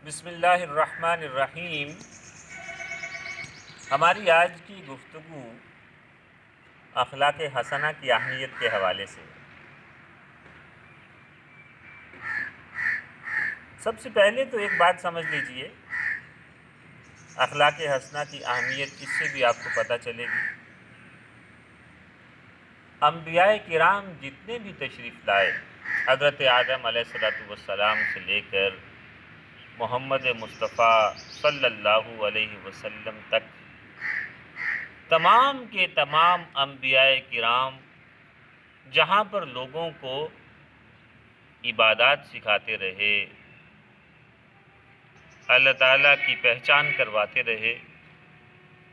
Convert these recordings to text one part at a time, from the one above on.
بسم اللہ الرحمن الرحیم۔ ہماری آج کی گفتگو اخلاق حسنہ کی اہمیت کے حوالے سے۔ سب سے پہلے تو ایک بات سمجھ لیجئے، اخلاق حسنہ کی اہمیت اس سے بھی آپ کو پتہ چلے گی۔ انبیاء کرام جتنے بھی تشریف لائے، حضرت آدم علیہ السلام سے لے کر محمد مصطفیٰ صلی اللہ علیہ وسلم تک، تمام کے تمام انبیاء کرام جہاں پر لوگوں کو عبادات سکھاتے رہے، اللہ تعالیٰ کی پہچان کرواتے رہے،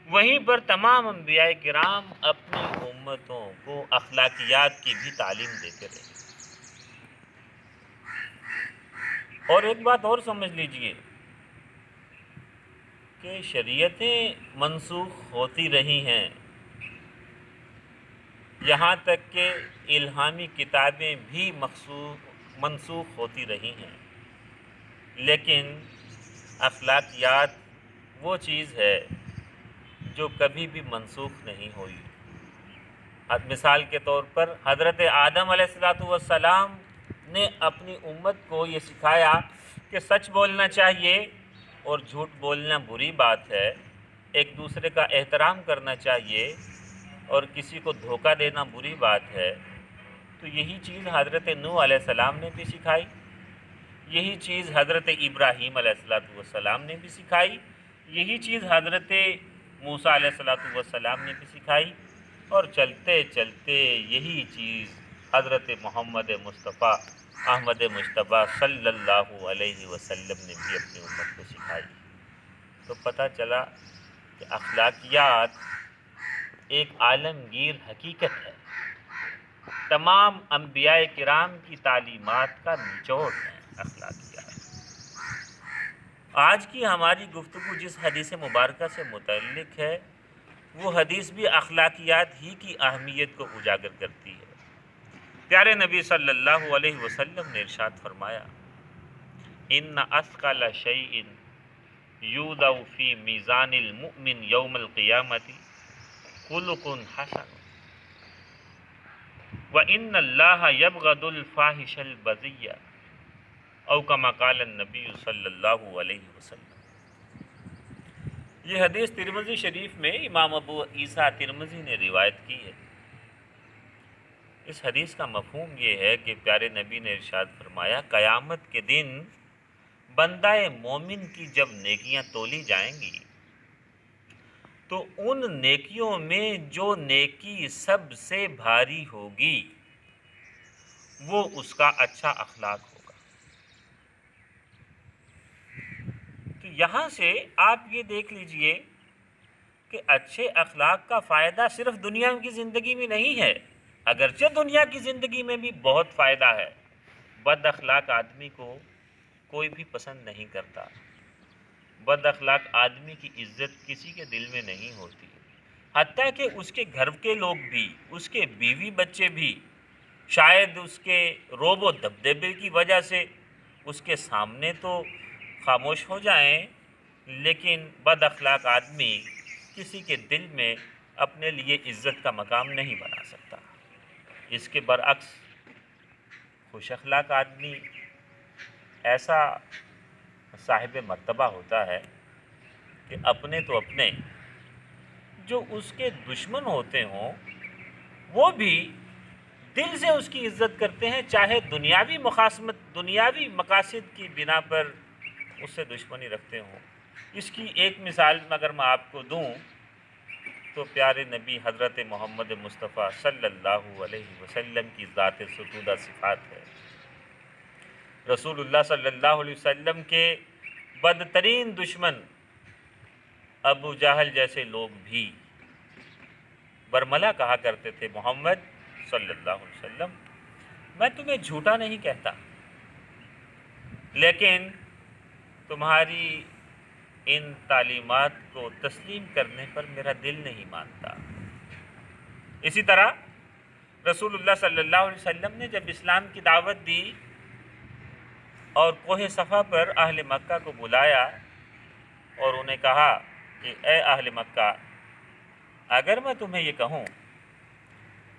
وہیں پر تمام انبیاء کرام اپنی امتوں کو اخلاقیات کی بھی تعلیم دیتے رہے۔ اور ایک بات اور سمجھ لیجئے کہ شریعتیں منسوخ ہوتی رہی ہیں، یہاں تک کہ الہامی کتابیں بھی منسوخ ہوتی رہی ہیں، لیکن اخلاقیات وہ چیز ہے جو کبھی بھی منسوخ نہیں ہوئی۔ مثال کے طور پر حضرت آدم علیہ السلام نے اپنی امت کو یہ سکھایا کہ سچ بولنا چاہیے اور جھوٹ بولنا بری بات ہے، ایک دوسرے کا احترام کرنا چاہیے اور کسی کو دھوکہ دینا بری بات ہے۔ تو یہی چیز حضرت نوح علیہ السلام نے بھی سکھائی، یہی چیز حضرت ابراہیم علیہ السلام نے بھی سکھائی، یہی چیز حضرت موسیٰ علیہ السلام نے بھی سکھائی، اور چلتے چلتے یہی چیز حضرت محمد مصطفیٰ احمد مجتبیٰ صلی اللہ علیہ وسلم نے بھی اپنی امت کو سکھائی۔ تو پتہ چلا کہ اخلاقیات ایک عالمگیر حقیقت ہے، تمام انبیاء کرام کی تعلیمات کا نچوڑ ہے اخلاقیات۔ آج کی ہماری گفتگو جس حدیث مبارکہ سے متعلق ہے، وہ حدیث بھی اخلاقیات ہی کی اہمیت کو اجاگر کرتی ہے۔ پیارے نبی صلی اللہ علیہ وسلم نے ارشاد فرمایا، ان اثقل شیء یوضع فی میزان المؤمن یوم القیامۃ خلق حسن وان اللہ یبغض الفاحش البذی او کما قال النبی صلی اللہ علیہ وسلم۔ یہ حدیث ترمذی شریف میں امام ابو عیسیٰ ترمذی نے روایت کی ہے۔ اس حدیث کا مفہوم یہ ہے کہ پیارے نبی نے ارشاد فرمایا، قیامت کے دن بندہ مومن کی جب نیکیاں تولی جائیں گی تو ان نیکیوں میں جو نیکی سب سے بھاری ہوگی وہ اس کا اچھا اخلاق ہوگا۔ تو یہاں سے آپ یہ دیکھ لیجئے کہ اچھے اخلاق کا فائدہ صرف دنیا کی زندگی میں نہیں ہے، اگرچہ دنیا کی زندگی میں بھی بہت فائدہ ہے۔ بد اخلاق آدمی کو کوئی بھی پسند نہیں کرتا، بد اخلاق آدمی کی عزت کسی کے دل میں نہیں ہوتی، حتیٰ کہ اس کے گھر کے لوگ بھی، اس کے بیوی بچے بھی شاید اس کے روب و دبدبے کی وجہ سے اس کے سامنے تو خاموش ہو جائیں، لیکن بد اخلاق آدمی کسی کے دل میں اپنے لیے عزت کا مقام نہیں بنا سکتا۔ اس کے برعکس خوش اخلاق آدمی ایسا صاحب مرتبہ ہوتا ہے کہ اپنے تو اپنے، جو اس کے دشمن ہوتے ہوں وہ بھی دل سے اس کی عزت کرتے ہیں، چاہے دنیاوی دنیاوی مقاصد کی بنا پر اس سے دشمنی رکھتے ہوں۔ اس کی ایک مثال اگر میں آپ کو دوں تو پیارے نبی حضرت محمد مصطفیٰ صلی اللہ علیہ وسلم کی ذات ستودہ صفات ہے۔ رسول اللہ صلی اللہ علیہ وسلم کے بدترین دشمن ابو جہل جیسے لوگ بھی برملا کہا کرتے تھے، محمد صلی اللہ علیہ وسلم میں تمہیں جھوٹا نہیں کہتا، لیکن تمہاری ان تعلیمات کو تسلیم کرنے پر میرا دل نہیں مانتا۔ اسی طرح رسول اللہ صلی اللہ علیہ وسلم نے جب اسلام کی دعوت دی اور کوہ صفا پر اہل مکہ کو بلایا اور انہیں کہا کہ اے اہل مکہ، اگر میں تمہیں یہ کہوں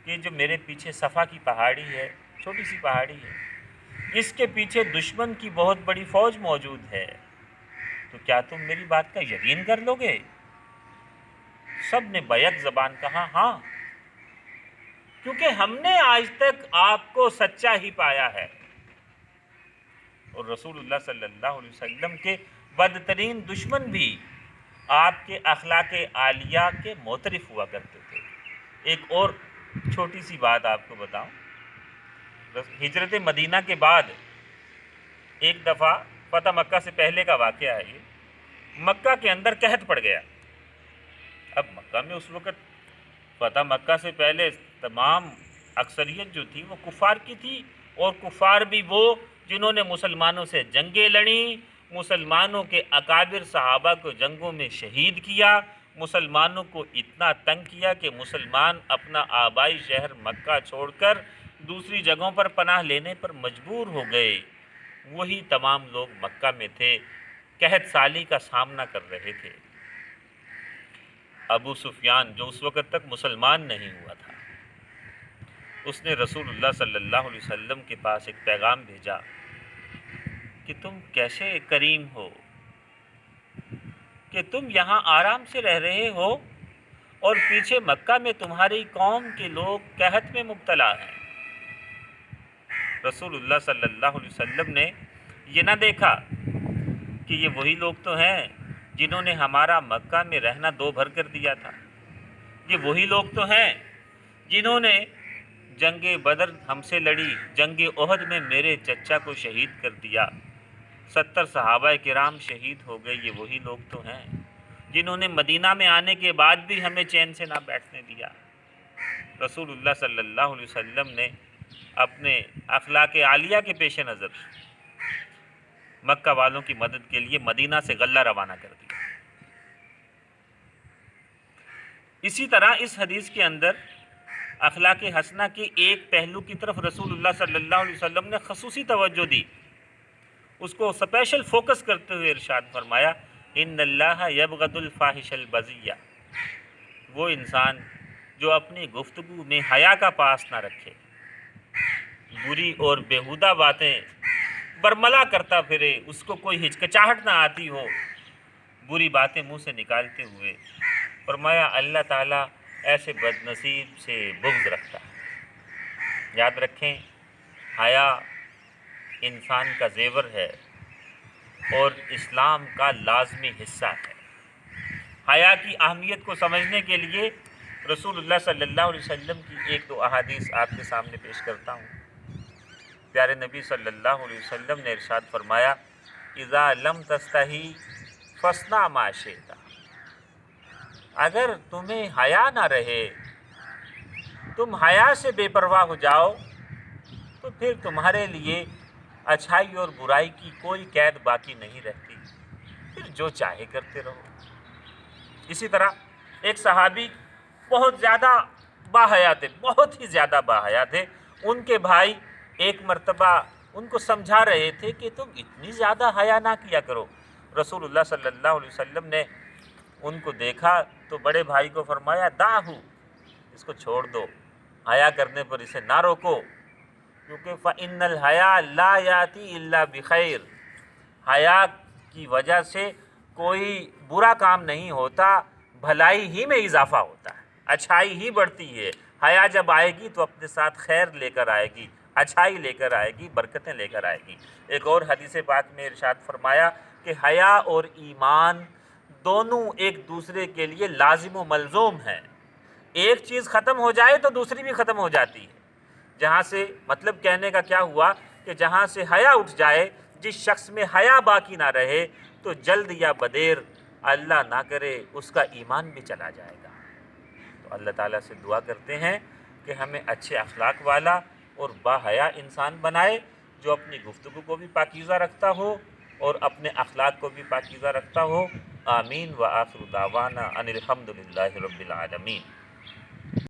کہ جو میرے پیچھے صفا کی پہاڑی ہے، چھوٹی سی پہاڑی ہے، اس کے پیچھے دشمن کی بہت بڑی فوج موجود ہے، تو کیا تم میری بات کا یقین کر لو گے؟ سب نے بیک زبان کہا ہاں، کیونکہ ہم نے آج تک آپ کو سچا ہی پایا ہے۔ اور رسول اللہ صلی اللہ علیہ وسلم کے بدترین دشمن بھی آپ کے اخلاق عالیہ کے معترف ہوا کرتے تھے۔ ایک اور چھوٹی سی بات آپ کو بتاؤں، ہجرت مدینہ کے بعد ایک دفعہ فتح مکہ سے پہلے کا واقعہ ہے یہ، مکہ کے اندر قحط پڑ گیا۔ اب مکہ میں اس وقت فتح مکہ سے پہلے تمام اکثریت جو تھی وہ کفار کی تھی، اور کفار بھی وہ جنہوں نے مسلمانوں سے جنگیں لڑیں، مسلمانوں کے اکابر صحابہ کو جنگوں میں شہید کیا، مسلمانوں کو اتنا تنگ کیا کہ مسلمان اپنا آبائی شہر مکہ چھوڑ کر دوسری جگہوں پر پناہ لینے پر مجبور ہو گئے۔ وہی تمام لوگ مکہ میں تھے، قحط سالی کا سامنا کر رہے تھے۔ ابو سفیان جو اس وقت تک مسلمان نہیں ہوا تھا، اس نے رسول اللہ صلی اللہ علیہ وسلم کے پاس ایک پیغام بھیجا کہ تم کیسے کریم ہو کہ تم یہاں آرام سے رہ رہے ہو اور پیچھے مکہ میں تمہاری قوم کے لوگ قحط میں مبتلا ہیں۔ رسول اللہ صلی اللہ علیہ وسلم نے یہ نہ دیکھا کہ یہ وہی لوگ تو ہیں جنہوں نے ہمارا مکہ میں رہنا دو بھر کر دیا تھا، یہ وہی لوگ تو ہیں جنہوں نے جنگ بدر ہم سے لڑی، جنگ احد میں میرے چچا کو شہید کر دیا، 70 صحابہ کرام شہید ہو گئے، یہ وہی لوگ تو ہیں جنہوں نے مدینہ میں آنے کے بعد بھی ہمیں چین سے نہ بیٹھنے دیا۔ رسول اللہ صلی اللہ علیہ وسلم نے اپنے اخلاق عالیہ کے پیش نظر مکہ والوں کی مدد کے لیے مدینہ سے غلہ روانہ کر دیا۔ اسی طرح اس حدیث کے اندر اخلاق حسنہ کے ایک پہلو کی طرف رسول اللہ صلی اللہ علیہ وسلم نے خصوصی توجہ دی، اس کو سپیشل فوکس کرتے ہوئے ارشاد فرمایا، ان اللہ یبغض الفاحش البذیہ، وہ انسان جو اپنی گفتگو میں حیا کا پاس نہ رکھے، بری اور بیہودہ باتیں برملا کرتا پھرے، اس کو کوئی ہچکچاہٹ نہ آتی ہو بری باتیں منہ سے نکالتے ہوئے، فرمایا اللہ تعالیٰ ایسے بد نصیب سے بغض رکھتا ہے۔ یاد رکھیں، حیا انسان کا زیور ہے اور اسلام کا لازمی حصہ ہے۔ حیا کی اہمیت کو سمجھنے کے لیے رسول اللہ صلی اللہ علیہ وسلم کی ایک دو احادیث آپ کے سامنے پیش کرتا ہوں۔ پیارے نبی صلی اللہ علیہ وسلم نے ارشاد فرمایا، اذا لم تستحی فاصنع ما شئت، اگر تمہیں حیا نہ رہے، تم حیا سے بے پرواہ ہو جاؤ، تو پھر تمہارے لیے اچھائی اور برائی کی کوئی قید باقی نہیں رہتی، پھر جو چاہے کرتے رہو۔ اسی طرح ایک صحابی بہت زیادہ باحیا تھے، بہت ہی زیادہ باحیا تھے، ان کے بھائی ایک مرتبہ ان کو سمجھا رہے تھے کہ تم اتنی زیادہ حیا نہ کیا کرو۔ رسول اللہ صلی اللہ علیہ وسلم نے ان کو دیکھا تو بڑے بھائی کو فرمایا، دعہو، اس کو چھوڑ دو، حیا کرنے پر اسے نہ روکو، کیونکہ فَإِنَّ الْحَيَاءَ لَا يَأْتِي إِلَّا بِخَيْرٍ، حیا کی وجہ سے کوئی برا کام نہیں ہوتا، بھلائی ہی میں اضافہ ہوتا ہے، اچھائی ہی بڑھتی ہے۔ حیا جب آئے گی تو اپنے ساتھ خیر لے کر آئے گی، اچھائی لے کر آئے گی، برکتیں لے کر آئے گی۔ ایک اور حدیث پاک میں ارشاد فرمایا کہ حیا اور ایمان دونوں ایک دوسرے کے لیے لازم و ملزوم ہیں، ایک چیز ختم ہو جائے تو دوسری بھی ختم ہو جاتی ہے۔ جہاں سے مطلب کہنے کا کیا ہوا کہ جہاں سے حیا اٹھ جائے، جس شخص میں حیا باقی نہ رہے، تو جلد یا بدیر اللہ نہ کرے اس کا ایمان بھی چلا جائے گا۔ تو اللہ تعالیٰ سے دعا کرتے ہیں کہ ہمیں اچھے اخلاق والا اور باحیا انسان بنائے، جو اپنی گفتگو کو بھی پاکیزہ رکھتا ہو اور اپنے اخلاق کو بھی پاکیزہ رکھتا ہو۔ آمین وآخر دعوانا ان الحمد للہ رب العالمین۔